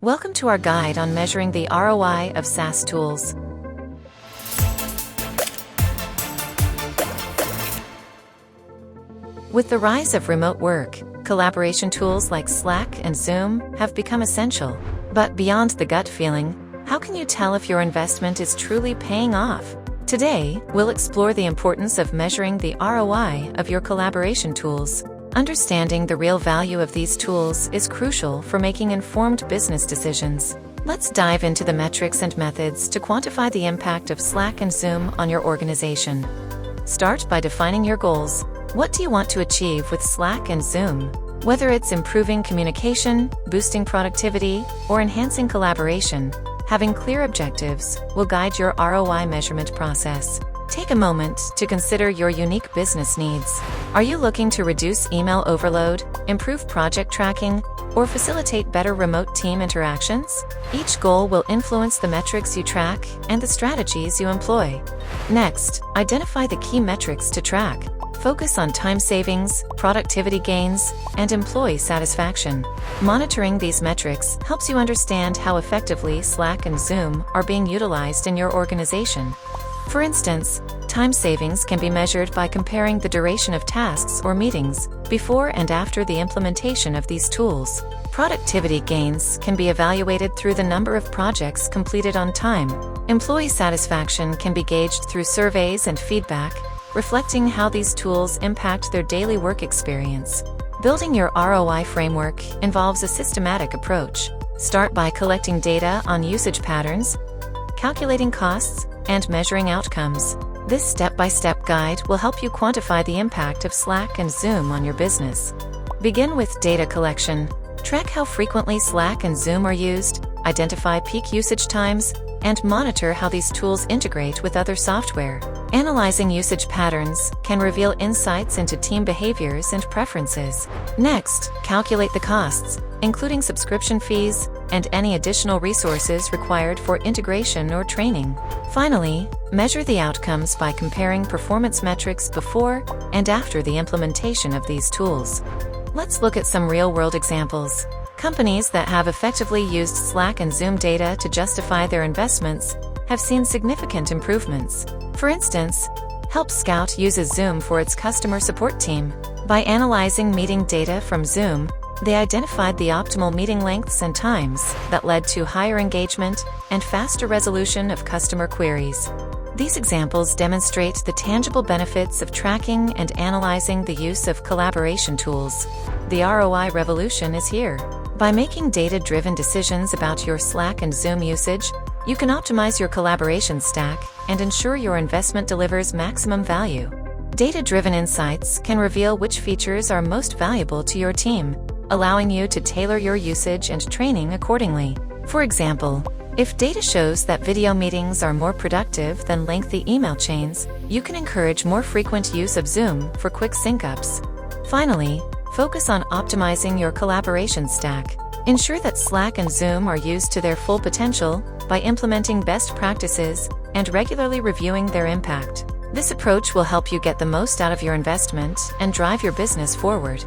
Welcome to our guide on measuring the ROI of SaaS tools. With the rise of remote work, collaboration tools like Slack and Zoom have become essential. But beyond the gut feeling, how can you tell if your investment is truly paying off? Today, we'll explore the importance of measuring the ROI of your collaboration tools. Understanding the real value of these tools is crucial for making informed business decisions. Let's dive into the metrics and methods to quantify the impact of Slack and Zoom on your organization. Start by defining your goals. What do you want to achieve with Slack and Zoom? Whether it's improving communication, boosting productivity, or enhancing collaboration, having clear objectives will guide your ROI measurement process. Take a moment to consider your unique business needs. Are you looking to reduce email overload, improve project tracking, or facilitate better remote team interactions? Each goal will influence the metrics you track and the strategies you employ. Next, identify the key metrics to track. Focus on time savings, productivity gains, and employee satisfaction. Monitoring these metrics helps you understand how effectively Slack and Zoom are being utilized in your organization. For instance, time savings can be measured by comparing the duration of tasks or meetings before and after the implementation of these tools. Productivity gains can be evaluated through the number of projects completed on time. Employee satisfaction can be gauged through surveys and feedback, reflecting how these tools impact their daily work experience. Building your ROI framework involves a systematic approach. Start by collecting data on usage patterns, calculating costs, and measuring outcomes. This step-by-step guide will help you quantify the impact of Slack and Zoom on your business. Begin with data collection. Track how frequently Slack and Zoom are used, identify peak usage times, and monitor how these tools integrate with other software. Analyzing usage patterns can reveal insights into team behaviors and preferences. Next, calculate the costs, including subscription fees and any additional resources required for integration or training. Finally, measure the outcomes by comparing performance metrics before and after the implementation of these tools. Let's look at some real-world examples. Companies that have effectively used Slack and Zoom data to justify their investments have seen significant improvements. For instance, Help Scout uses Zoom for its customer support team. By analyzing meeting data from Zoom, they identified the optimal meeting lengths and times that led to higher engagement and faster resolution of customer queries. These examples demonstrate the tangible benefits of tracking and analyzing the use of collaboration tools. The ROI revolution is here. By making data-driven decisions about your Slack and Zoom usage, you can optimize your collaboration stack and ensure your investment delivers maximum value. Data-driven insights can reveal which features are most valuable to your team, allowing you to tailor your usage and training accordingly. For example, if data shows that video meetings are more productive than lengthy email chains, you can encourage more frequent use of Zoom for quick sync-ups. Finally, focus on optimizing your collaboration stack. Ensure that Slack and Zoom are used to their full potential by implementing best practices and regularly reviewing their impact. This approach will help you get the most out of your investment and drive your business forward.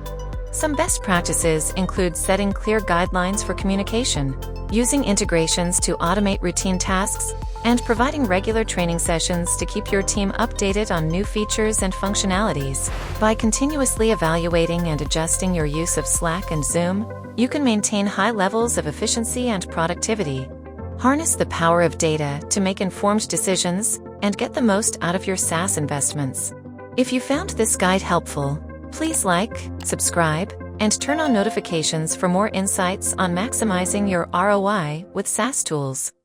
Some best practices include setting clear guidelines for communication, using integrations to automate routine tasks, and providing regular training sessions to keep your team updated on new features and functionalities. By continuously evaluating and adjusting your use of Slack and Zoom, you can maintain high levels of efficiency and productivity. Harness the power of data to make informed decisions and get the most out of your SaaS investments. If you found this guide helpful, please like, subscribe, and turn on notifications for more insights on maximizing your ROI with SaaS tools.